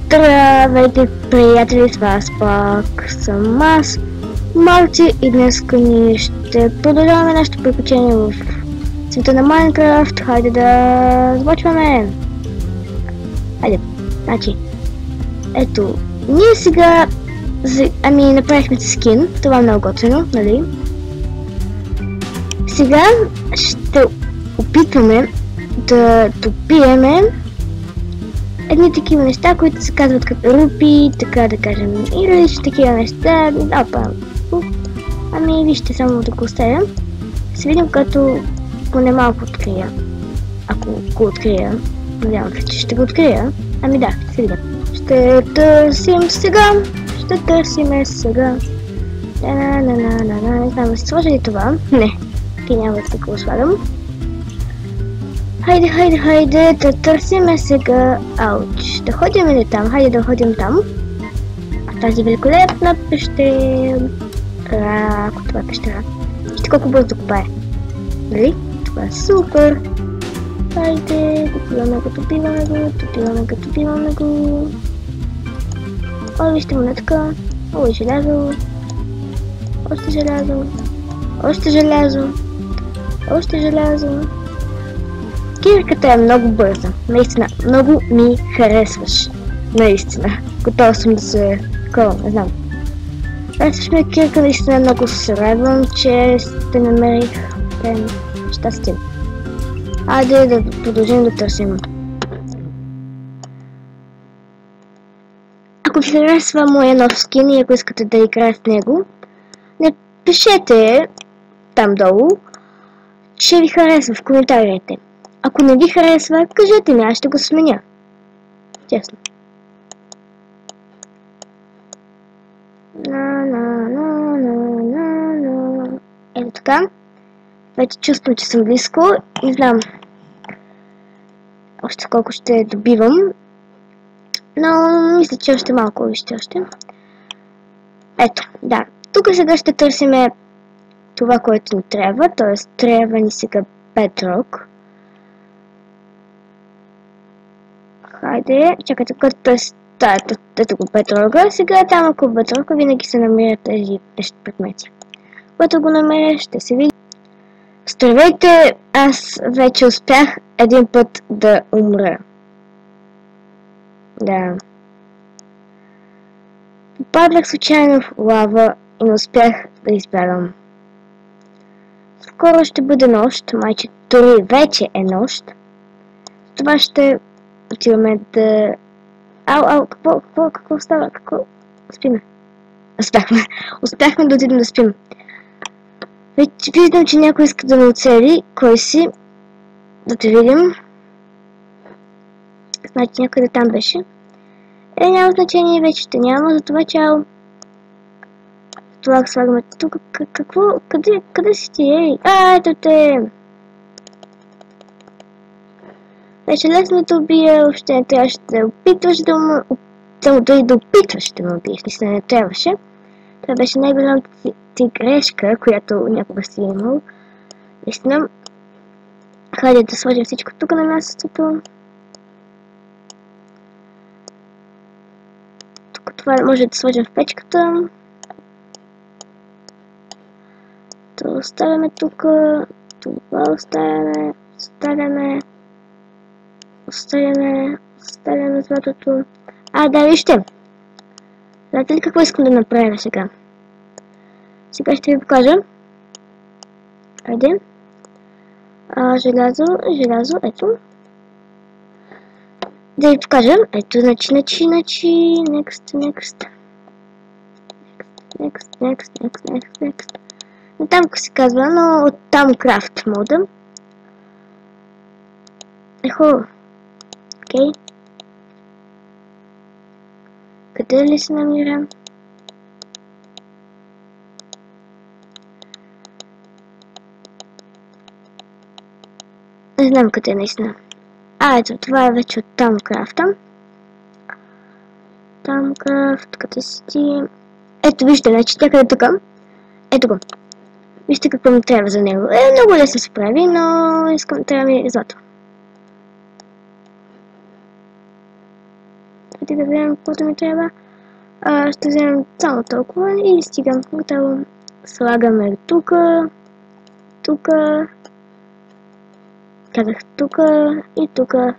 Здравейте, приятели, с вас пак съм аз, Марти, и днес ние ще продължаваме нашето приключение в света на Майнкрафт. Хайде да започваме! Хайде, значи, ето, ние сега, направихме си скин, това е много готино, нали? Сега ще опитваме да добиеме едни такива неща, които се казват като рупи, така да кажем, и различни такива неща. Ами вижте, само да го оставям. Ще видим, като поне малко открия. Ако го открия, надявам се, че ще го открия. Ами да, ще видим. Ще търсим сега. Не знам да си сложа ли това. Не, ти няма да го слагам. Хайде, да търсиме сега. Ауч, да ходим ли там? Хайде да ходим там. В тази великолепна пещера. Ако това е пещера. Вижте колко бързо копае. Нали? Това е супер. Хайде, добиваме го. О, вижте монетка. О, желязо. Още желязо. Кирката е много бърза. Наистина, много ми харесваш. Наистина. Готова съм да се такова, не знам. Харесваш ме, Кирка, наистина много се радвам, че сте намерих щастие. Айде да продължим да търсим. Ако ви харесва моя нов скин и ако искате да играя с него, напишете там долу, че ви харесва в коментарите. Ако не ви харесва, кажете ми, аз ще го сменя. Честно. Ето така. Вече чувствам, че съм близко. Не знам още колко ще добивам. Но мисля, че още малко вижте още. Ето, да. Тук сега ще търсиме това, което ни трябва. Т.е. трябва ни сега bedrock. Хайде, чакайте, като ето го bedrock. Сега там около bedrock винаги се намират тези предмети. Когато го намеря, ще се види. Здравейте, аз вече успях един път да умра. Да. Попаднах случайно в лава и не успях да избягам. Скоро ще бъде нощ, майче дори вече е нощ. Това ще отиваме да... Какво става? Спиме. Успяхме да отидем да спим. Вече виждам, че някой иска да ме оцели. Кой си? Да те видим. Значи някъде там беше. Няма значение, вече ще няма, затова чао. Това слагаме тук. Какво? Къде си ти? Ей? Ето те! Беше лесно да те убия, въобще не трябваше да опитваш да ме... Дори да опитваш да ме убиеш, наистина не трябваше. Това беше най-голямата ти грешка, която някога си имал. Наистина. Хайде да сложим всичко тук на мястото. Тук това може да сложим в печката. Това оставяме тук. Това оставяме златото. Да, вижте. Знаете ли какво искам да направя сега? Сега ще ви покажа. Хайде. Желязо, ето. Да ви покажа. Ето, значи. Next. Не там как се казва, но от там крафт мода. Ехо. Окей. Къде ли се намирам? Не знам къде наистина. Ето, това е вече от там крафта. Там крафт, къде си ти? Ето, вижте, значи някъде тук. Ето го. Вижте какво ми трябва за него. Много лесно се прави, но трябва ми злато. преди да вземем каквото ми трябва. Ще вземем само толкова и стигам. Готово. Слагаме тука, тука, казах тука и тука.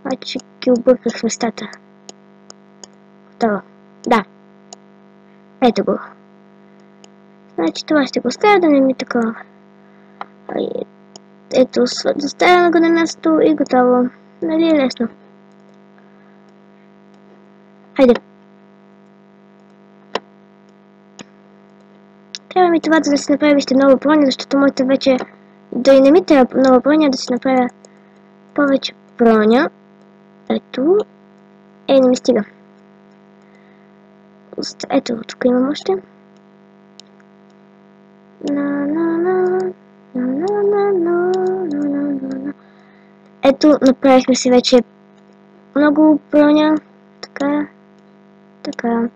Значи ги обърках местата. Готово. Да. Ето го. Значи това ще го оставя да не ми такова. Ето, доставяме го на място и готово. Нали е лесно? Хайде. Трябва ми това да си направя още нова броня, защото моята вече... Да и не ми трябва нова броня, да си направя повече броня. Ето. Не ми стига. Ето, тук имам още. Ето, направихме си вече много броня. Така. Така.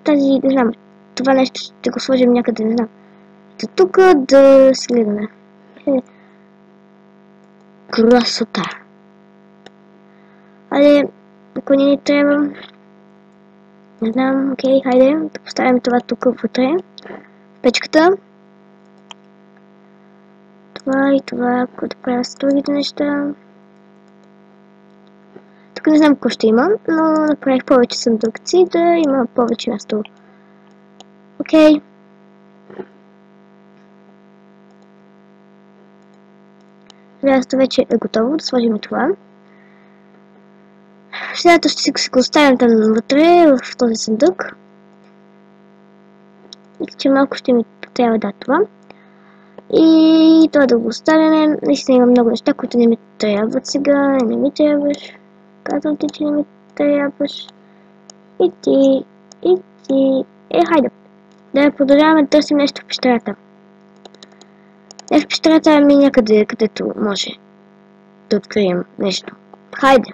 Тази, не знам, това нещо ще го сложим някъде, не знам. Ето тук да следваме. Красота. Айде, ако ни трябва... Не знам, окей, хайде, да поставим това тук вътре. Печката. Това и това, ако да правя с другите неща. Тук не знам какво ще има, но направих повече съндъкци, да има повече място. Окей. Място вече е готово, да сложим и това. Следното ще си го оставим там вътре, в този съндък. Мисля, че малко ще ми трябва да това. И това да го оставяме. Наистина има много неща, които не ми трябват сега. Не ми трябваш. Казвам ти, че не ми трябваш. И ти. И ти. Хайде. Да продължаваме да търсим нещо в пещерата. Не в пещерата, ами някъде, където може да открием нещо. Хайде.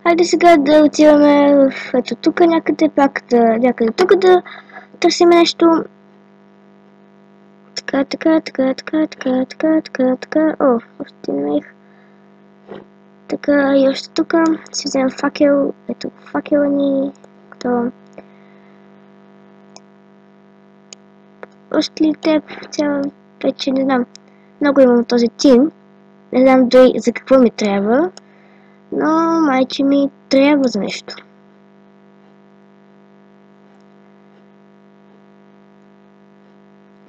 Хайде сега да отиваме в ето тук някъде, пак да някъде тук да търсим нещо. Така. О, още намерих. Така и още тук. Си вземем факел. Ето факела ни. Още ли теб цяла вече не знам. Много имам този тим. Не знам дори за какво ми трябва. Но майче ми трябва за нещо.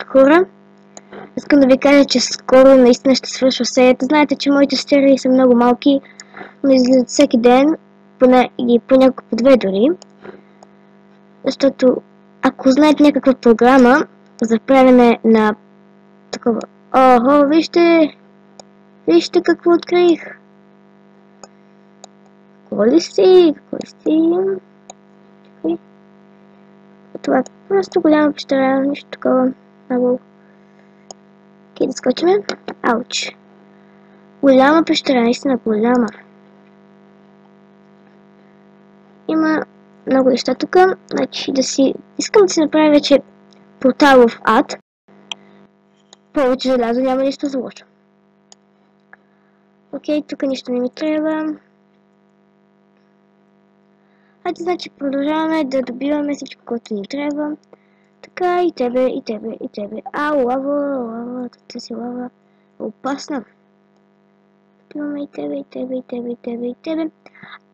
Хора, искам да ви кажа, че скоро наистина ще свършва серията. Знаете, че моите серии са много малки, но излизат всеки ден, поне и понякога по 2 дори. Защото ако знаете някаква програма за правене на такова... Охо, вижте! Вижте какво открих! Какво ли си? Това е просто голяма пещера, нищо такова. Много... Окей, да скочиме. Ауч. Голяма пещера, наистина голяма. Има много неща тук. Значи искам да си направя вече порталов ад. Повече желязо, няма нищо за лошо. Окей, тук нищо не ми трябва. Хайде, значи продължаваме да добиваме всичко, което ни трябва. Така, и тебе. Лава, това си лава. Опасна. Добиваме и тебе.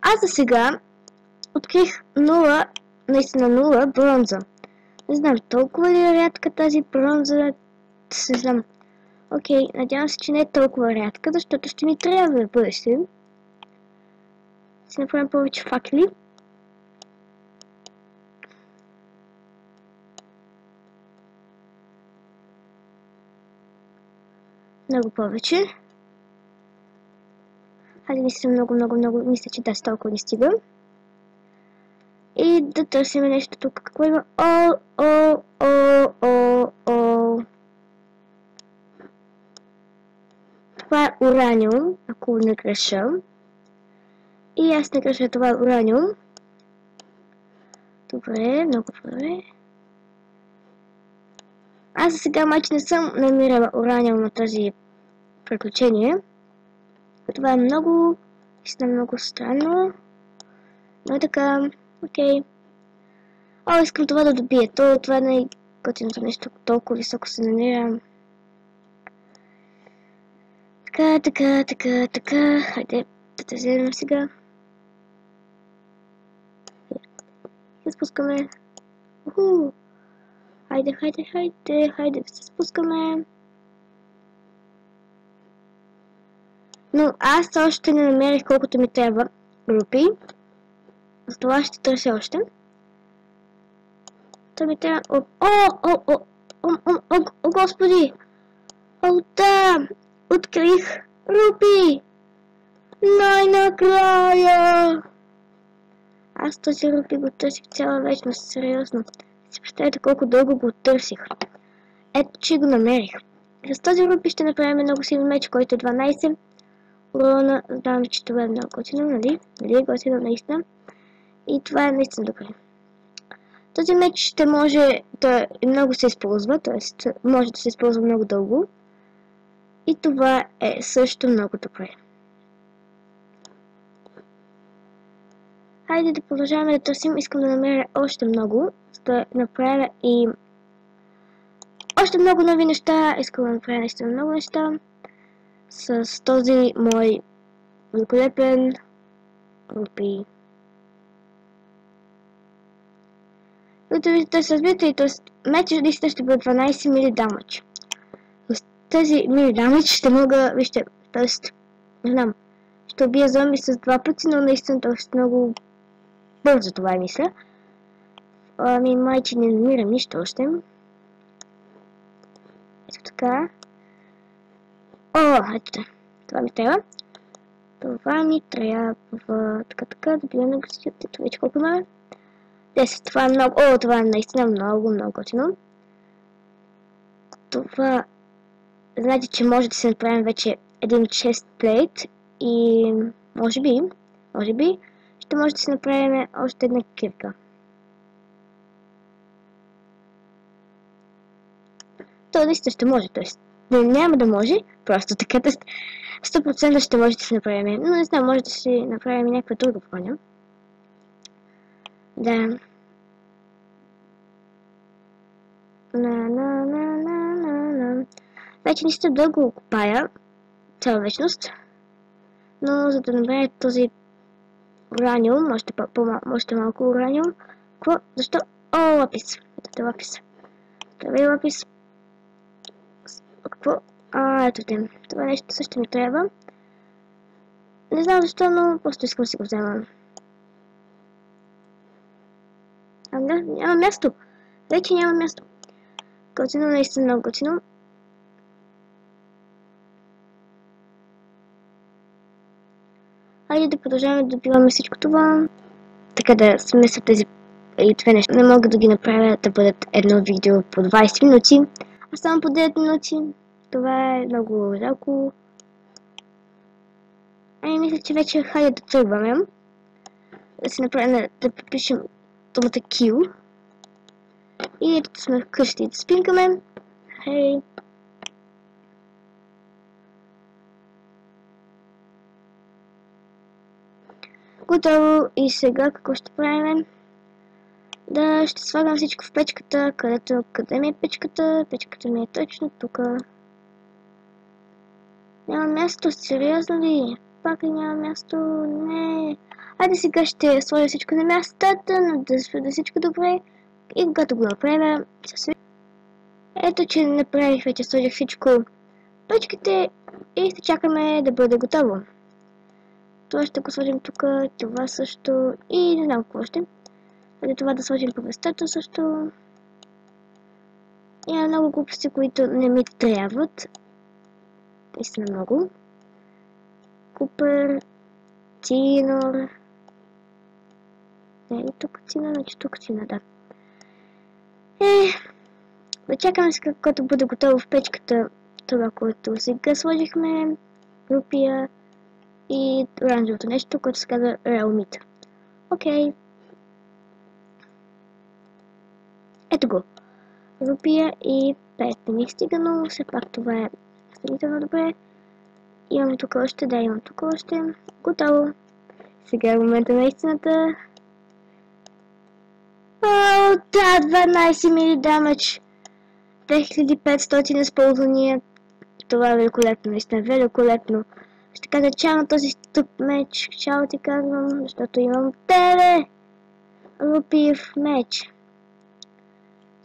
Аз за сега открих 0, наистина 0 бронза. Не знам, толкова ли е рядка тази бронза? Не знам. Окей, надявам се, че не е толкова рядка, защото ще ми трябва в бъдеще. Си направим повече факели. Много повече. Хайде, мисля много. Мисля, че да, с толкова не стига. И да търсим нещо тук. Какво има? Това е ураниум, ако не греша. И аз не греша, това е ураниум. Добре, много добре. Аз за сега майче не съм намирала ураниум на тази приключение. Това е много Истина много странно. Но така, окей. О, искам това да добия. Това е най-готиното нещо. Толкова високо се намира. Така. Хайде, да те вземем сега. Да спускаме. Уху! Хайде, да се спускаме. Но аз още не намерих колкото ми трябва рупи. Затова ще търся още. То ми трябва... О, господи! О, да! Открих рупи! Най-накрая! Аз този рупи го търсих цяла вечност, сериозно. Си представете колко дълго го търсих. Ето, че го намерих. С този рупи ще направим много силен меч, който е 12 урона. Знам, че това е много готино, нали? Нали е готино наистина. И това е наистина добре. Този меч ще може да много се използва, т.е. може да се използва много дълго. И това е също много добре. Хайде да продължаваме да търсим. Искам да намеря още много, за да направя и още много нови неща. Искам да направя наистина много неща с този мой великолепен рупи. Като виждате, се разбирате и мечът наистина ще бъде 12 мили дамъч. С тези мили дамъч ще мога, вижте, т.е. не знам, ще убия зомби с 2 пъти, но наистина т.е. много бързо това мисля. Ами майче не намирам нищо още. Ето така. О, ето това ми трябва. Това ми трябва. Така, добиваме го си. Ето вече колко имаме. 10. Това е много. О, това е наистина много готино. Това... Знаете, че може да се направим вече един chestplate и може би, ще може да се направим още една кирка. То наистина ще може, т.е. няма да може, просто така 100% ще може да се направим. Но не знам, може да си направим някаква друга броня. Да. Вече наистина дълго копая цяла вечност, но за да направя този ураниум, още малко ураниум. Какво? Защо? О, лапис. Ето лапис. Трябва и лапис. Какво? Ето те. Това нещо също ми трябва. Не знам защо, но просто искам да си го взема. Няма място. Вече няма място. Готино, наистина много готино. Хайде да продължаваме да добиваме всичко това. Така да смесва тези две неща. Не мога да ги направя да бъдат едно видео по 20 минути, а само по 9 минути. Това е много жалко. Мисля, че вече хайде да тръгваме. Да си направим, да подпишем думата kill. И ето сме вкъщи да спинкаме. Хей. Готово. И сега какво ще правим? Да, ще слагам всичко в печката, къде ми е печката? Печката ми е точно тук. Няма място, сериозно ли? Пак ли няма място? Не. Айде сега ще сложа всичко на мястото, да сведа всичко добре. И когато го направя, ето, че направих вече, сложих всичко в печките и ще чакаме да бъде готово. Това ще го сложим тук, това също и не знам какво ще. Преди това да сложим по местата също. Има много глупости, които не ми трябват. Наистина много. Купер, Тинор. Не е тук Тинор, значи тук Тинор, да. Да чакаме сега, когато бъде готово в печката това, което сега сложихме. Рупия и оранжевото нещо, което се казва Realmeat. Окей. Ето го. Рупия и 5 не ми стига, но все пак това е сравнително добре. Имам тук още, да, имам тук още. Готово. Сега е момента на истината. О, да, 12 мили дамъч. 2500 използвания. Това е великолепно, наистина великолепно. Ще кажа чао на този тъп меч. Чао ти казвам, защото имам тебе. Рупиев меч.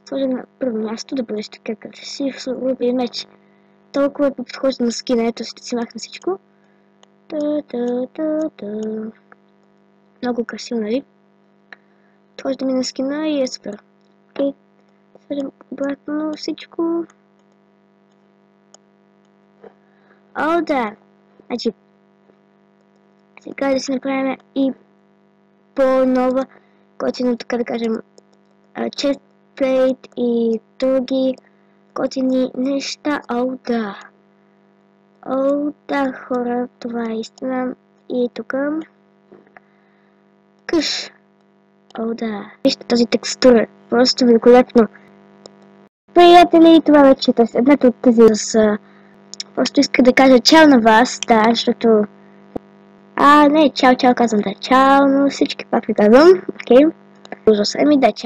Сложа на първо място да бъдеш така красив рупиев меч. Толкова е подхожда на скина, ето си махна всичко. Много красиво, нали? Подхожда ми на скина и е супер. Окей, сложим обратно всичко. О, да! Значи, сега да си направим и по-нова, готино, така да кажем, chestplate и други готини неща. О, да! О, да, хора, това е истина. И тук къш. О, да. Вижте тази текстура. Просто великолепно. Приятели, това вече е едната от тези с... Просто иска да кажа чао на вас, да, защото... не, чао, казвам, да, чао на всички, пак ви казвам, окей. Ужас, да, чао.